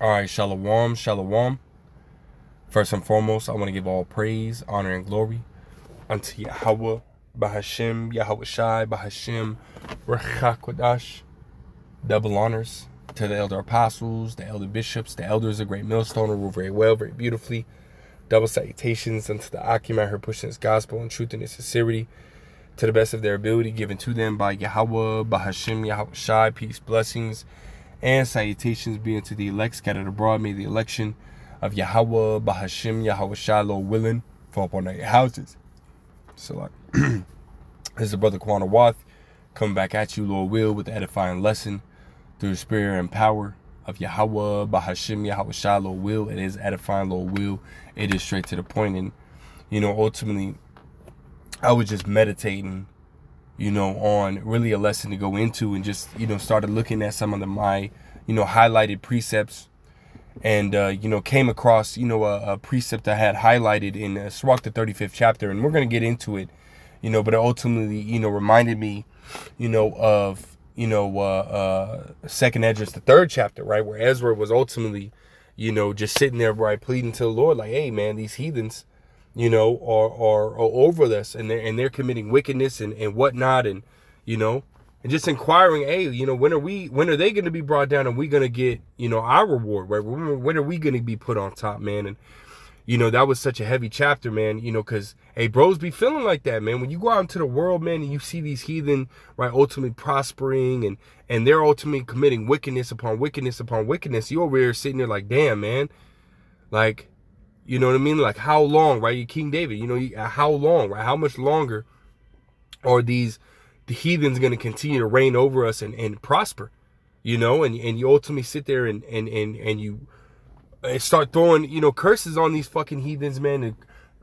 All right, shalom, shalom. First and foremost, I want to give all praise, honor, and glory unto Yahweh, Bahashem, Yahweh Shai, Bahashem, Rechakodash. Double honors to the elder apostles, the elder bishops, the elders of Great Millstone who rule very well, very beautifully. Double salutations unto the Akim out here pushing his gospel and truth and his sincerity to the best of their ability, given to them by Yahweh, Bahashem, Yahweh Shai, peace, blessings, and salutations be unto the elect scattered abroad. May the election of Yahweh, Bahashem, Yahweh Shai, Lord willing, fall upon their houses. So, like, this is the brother Kwana Wath coming back at you, Lord will, with the edifying lesson through the spirit and power of Yahweh, Bahashem, Yahweh Shai, Lord will. It is edifying, Lord will. It is straight to the point. And, ultimately, I was just meditating, on really a lesson to go into, and just, started looking at some of my, highlighted precepts, and, came across, a precept I had highlighted in Sirach, the 35th chapter, and we're going to get into it, but it ultimately, reminded me, of, Second Esdras, the 3rd chapter, right, where Ezra was ultimately, just sitting there, right, pleading to the Lord, like, hey, man, these heathens, are over this, and they're committing wickedness and whatnot, and and just inquiring, hey, when are they going to be brought down, and we going to get our reward, right? When are we going to be put on top, man? And that was such a heavy chapter, man. Because hey, bros be feeling like that, man. When you go out into the world, man, and you see these heathen, right, ultimately prospering, and they're ultimately committing wickedness upon wickedness upon wickedness, you over here sitting there like, damn, man, like. You know what I mean? Like, how long, right? King David, how long, right? How much longer are the heathens going to continue to reign over us and prosper? And you ultimately sit there and you start throwing, curses on these fucking heathens, man, and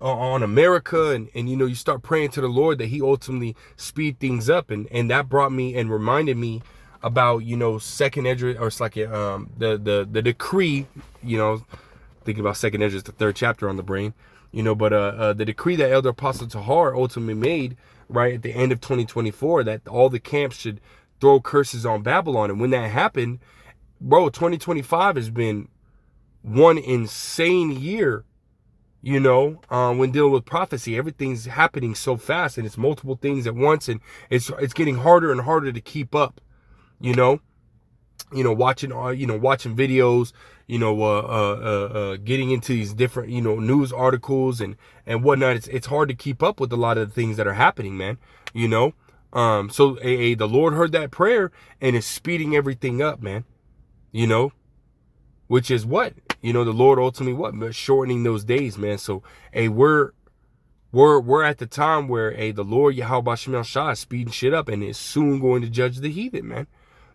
on America. And you start praying to the Lord that he ultimately speed things up. And that brought me and reminded me about, Second Esdras, or it's like the decree, thinking about Second Esdras, the 3rd chapter on the brain, but the decree that Elder Apostle Tahar ultimately made, right, at the end of 2024, that all the camps should throw curses on Babylon. And when that happened, bro, 2025 has been one insane year, when dealing with prophecy. Everything's happening so fast, and it's multiple things at once, and it's getting harder and harder to keep up, watching videos, getting into these different, news articles and whatnot. It's hard to keep up with a lot of the things that are happening, man. So the Lord heard that prayer and is speeding everything up, man. Which is what, the Lord ultimately shortening those days, man. So we're at the time where the Lord Yahweh Shem Shah is speeding shit up and is soon going to judge the heathen, man.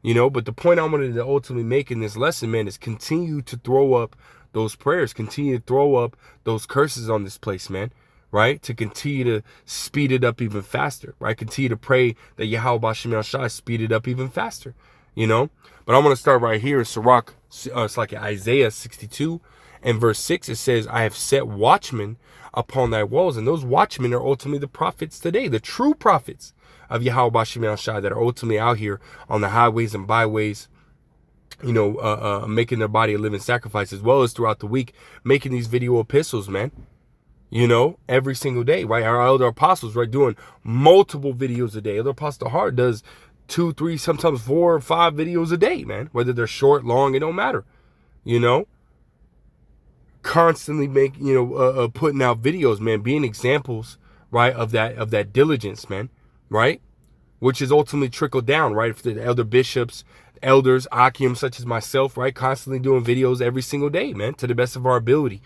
But the point I wanted to ultimately make in this lesson, man, is continue to throw up those prayers, continue to throw up those curses on this place, man, right? To continue to speed it up even faster, right? Continue to pray that Yahweh B'Shem Shai speed it up even faster, But I'm going to start right here in Sirach. It's like Isaiah 62 and verse 6. It says, I have set watchmen upon thy walls. And those watchmen are ultimately the prophets today, the true prophets of Yahweh B'Shem Shai, that are ultimately out here on the highways and byways, making their body a living sacrifice, as well as throughout the week, making these video epistles, man, every single day, right? Our elder apostles, right, doing multiple videos a day. Elder Apostle Hart does 2, 3, sometimes 4 or 5 videos a day, man, whether they're short, long, it don't matter, constantly putting out videos, man, being examples, right, of that diligence, man, right, which is ultimately trickled down, right, for the elder bishops, elders, Akim, such as myself, right, constantly doing videos every single day, man, to the best of our ability,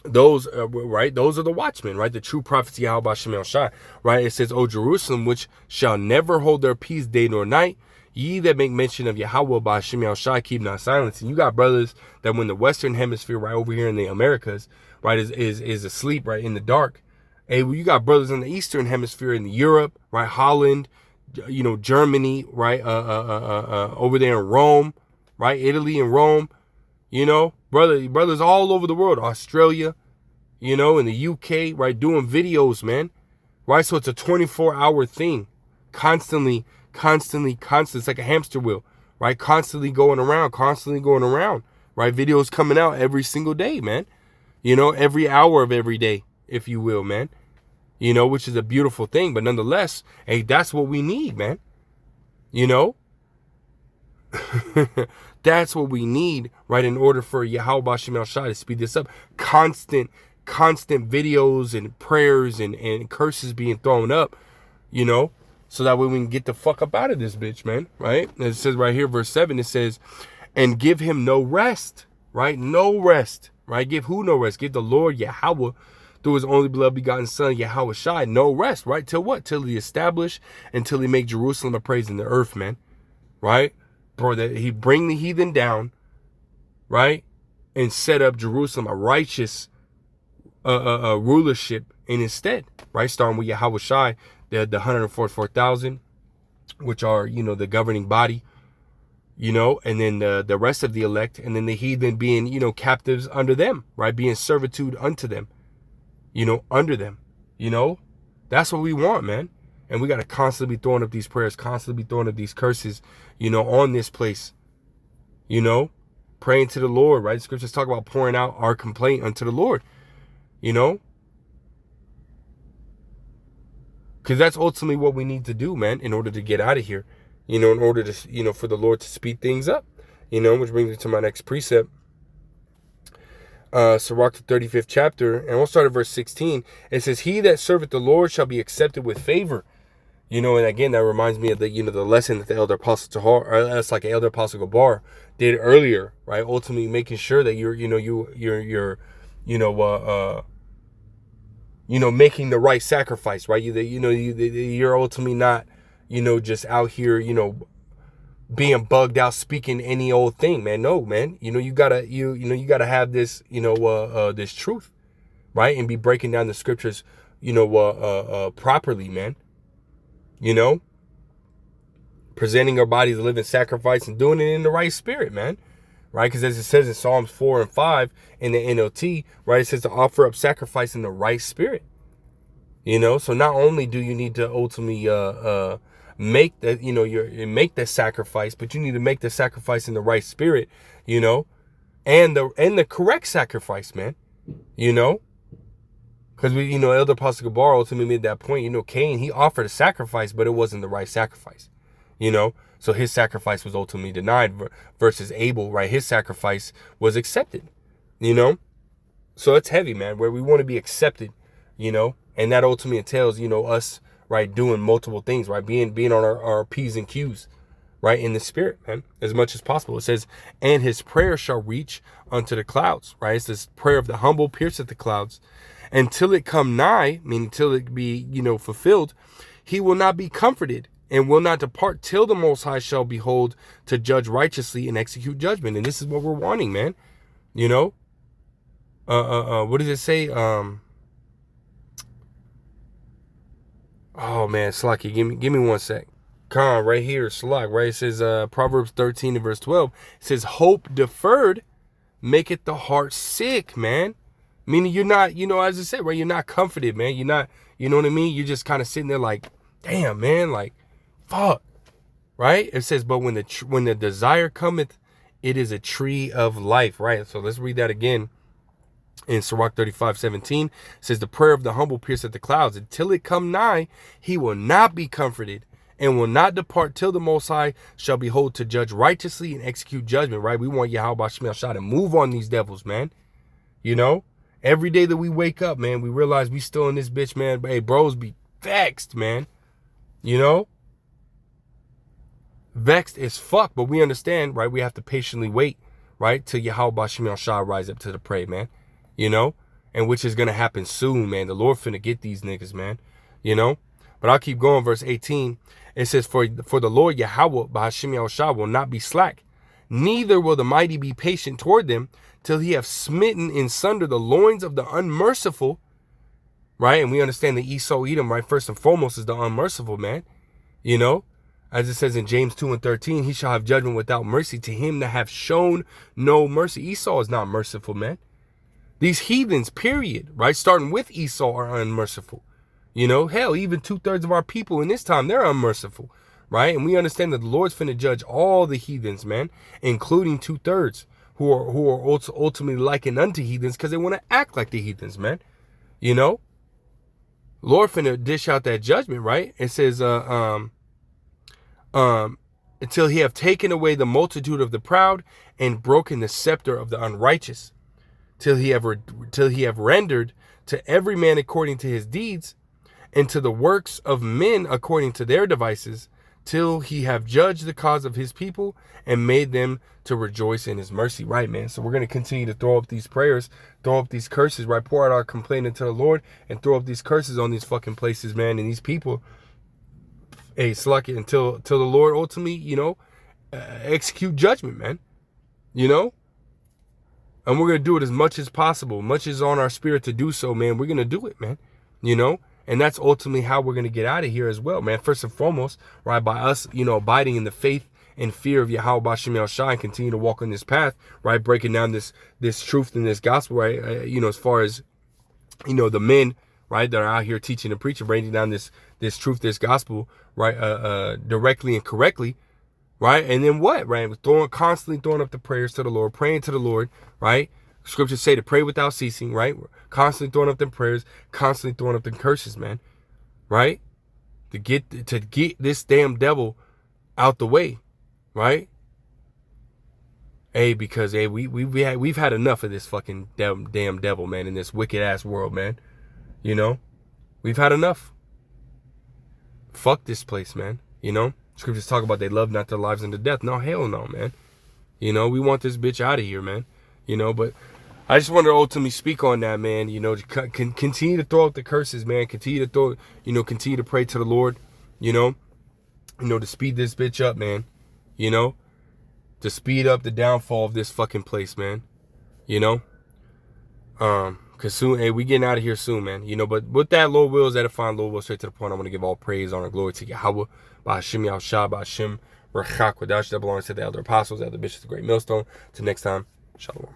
those right, those are the watchmen, right, the true prophets Yahweh Shem Shai, right. It says, O Jerusalem, which shall never hold their peace day nor night, ye that make mention of Yahweh B'Shem Shai, keep not silence. And you got brothers that when the Western Hemisphere, right over here in the Americas, right, is asleep, right, in the dark. Hey, well, you got brothers in the Eastern Hemisphere, in Europe, right, Holland, Germany, right, over there in Rome, right, Italy and Rome, brothers all over the world, Australia, in the UK, right, doing videos, man, right? So it's a 24-hour thing, constantly. It's like a hamster wheel, right? Constantly going around, right? Videos coming out every single day, man. Every hour of every day, if you will, man. Which is a beautiful thing. But nonetheless, hey, that's what we need, man. That's what we need, right? In order for Yahweh Bashim Shai to speed this up. Constant videos and prayers and curses being thrown up, so that way we can get the fuck up out of this bitch, man, right? And it says right here, verse 7, it says, and give him no rest, right? No rest, right? Give who no rest? Give the Lord Yahweh through his only beloved begotten son, Yahweh Shai, no rest, right? Till what? Till he establish, until he make Jerusalem a praise in the earth, man, right? Bro, that he bring the heathen down, right? And set up Jerusalem a righteous rulership in his stead, right? Starting with Yahweh Shai, the 144,000, which are, the governing body, and then the rest of the elect, and then the heathen being, captives under them, right? Being servitude unto them, under them, that's what we want, man. And we got to constantly be throwing up these prayers, constantly be throwing up these curses, on this place, praying to the Lord, right? Scriptures talk about pouring out our complaint unto the Lord, because that's ultimately what we need to do, man, in order to get out of here, in order to, for the Lord to speed things up, which brings me to my next precept. Sirach, the 35th chapter, and we'll start at verse 16. It says, he that serveth the Lord shall be accepted with favor. And again, that reminds me of the, the lesson that the elder apostle Tahar, or that's like elder apostle Gabar did earlier, right? Ultimately making sure that you're making the right sacrifice, right? You're ultimately not, just out here, being bugged out, speaking any old thing, man. No, man. You gotta have this, this truth, right? And be breaking down the scriptures, properly, man. Presenting our bodies a living sacrifice and doing it in the right spirit, man. Right? Because as it says in Psalms 4 and 5 in the NLT, right, it says to offer up sacrifice in the right spirit. So not only do you need to ultimately make that, make that sacrifice, but you need to make the sacrifice in the right spirit, and the correct sacrifice, man. Because we, Elder Apostle Gabar ultimately made that point. Cain, he offered a sacrifice, but it wasn't the right sacrifice. So his sacrifice was ultimately denied versus Abel, right? His sacrifice was accepted, So it's heavy, man, where we want to be accepted, and that ultimately entails, us, right, doing multiple things, right? Being on our P's and Q's, right, in the spirit, man, as much as possible. It says, and his prayer shall reach unto the clouds, right? It says, prayer of the humble pierceth the clouds. Until it come nigh, meaning till it be, fulfilled, he will not be comforted and will not depart till the Most High shall behold to judge righteously and execute judgment. And this is what we're wanting, man. What does it say? Oh man, Slacky, give me 1 sec. Khan, right here, Slack, right? It says Proverbs 13 and verse 12. It says, hope deferred maketh the heart sick, man. Meaning you're not, as I said, right? You're not comforted, man. You're not, you know what I mean? You're just kind of sitting there like, damn, man, like, fuck, right? It says, but when the desire cometh, it is a tree of life, right? So let's read that again. In Sirach 35:17, it says, the prayer of the humble pierceth the clouds. Until it come nigh, he will not be comforted and will not depart till the Most High shall behold to judge righteously and execute judgment, right? We want Yahweh Bashim Shai to move on these devils, man. Every day that we wake up, man, we realize we still in this bitch, man. But hey, bros be vexed, man. Vexed as fuck. But we understand, right? We have to patiently wait, right? Till Yahweh Bashim Shai rise up to the prey, man. And which is going to happen soon, man. The Lord finna get these niggas, man. But I'll keep going. Verse 18, it says, for the Lord Yahweh Bashim Shai will not be slack, neither will the mighty be patient toward them, till he have smitten in sunder the loins of the unmerciful, right? And we understand that Esau, Edom, right, first and foremost is the unmerciful, man. As it says in James 2 and 13, he shall have judgment without mercy to him that have shown no mercy. Esau is not merciful, man. These heathens, period, right, starting with Esau, are unmerciful. Hell, even 2/3 of our people in this time, they're unmerciful, right? And we understand that the Lord's finna judge all the heathens, man, including 2/3 who are also ultimately likened unto heathens because they want to act like the heathens, man. You know, Lord finna dish out that judgment, right? It says, until he have taken away the multitude of the proud and broken the scepter of the unrighteous, till he have rendered to every man according to his deeds, and to the works of men according to their devices, till he have judged the cause of his people and made them to rejoice in his mercy. Right, man? So we're going to continue to throw up these prayers, throw up these curses, right? Pour out our complaint to the Lord and throw up these curses on these fucking places, man, and these people. Hey, sluck it until the Lord ultimately, you know, execute judgment, man. You know? And we're going to do it as much as possible, much as on our spirit to do so, man. We're going to do it, man. You know? And that's ultimately how we're going to get out of here as well, man. First and foremost, right, by us, you know, abiding in the faith and fear of Yahweh B'Shem Yahushua and continue to walk on this path, right, breaking down this truth and this gospel, right, you know, as far as, you know, the men, right, that are out here teaching and preaching, breaking down this truth, this gospel, right, directly and correctly, right, and then what, right, constantly throwing up the prayers to the Lord, praying to the Lord, right. Scriptures say to pray without ceasing, right? We're constantly throwing up them prayers, constantly throwing up them curses, man. Right? To get this damn devil out the way, right? Hey, because hey, we've had enough of this fucking damn devil, man, in this wicked ass world, man. You know? We've had enough. Fuck this place, man. You know? Scriptures talk about they love not their lives unto death. No, hell no, man. You know, we want this bitch out of here, man. You know, but I just want to ultimately speak on that, man. You know, continue to throw out the curses, man. Continue to pray to the Lord, you know, to speed this bitch up, man. You know, to speed up the downfall of this fucking place, man. You know, cause soon, hey, we getting out of here soon, man. You know, but with that, Lord wills, edifying, Lord will, straight to the point. I want to give all praise, honor, glory to Yahweh, B'Shem Yahushua, B'Shem Rechak Kodash, that belongs to the elder apostles, elder bishops, the great millstone. Till next time, shalom.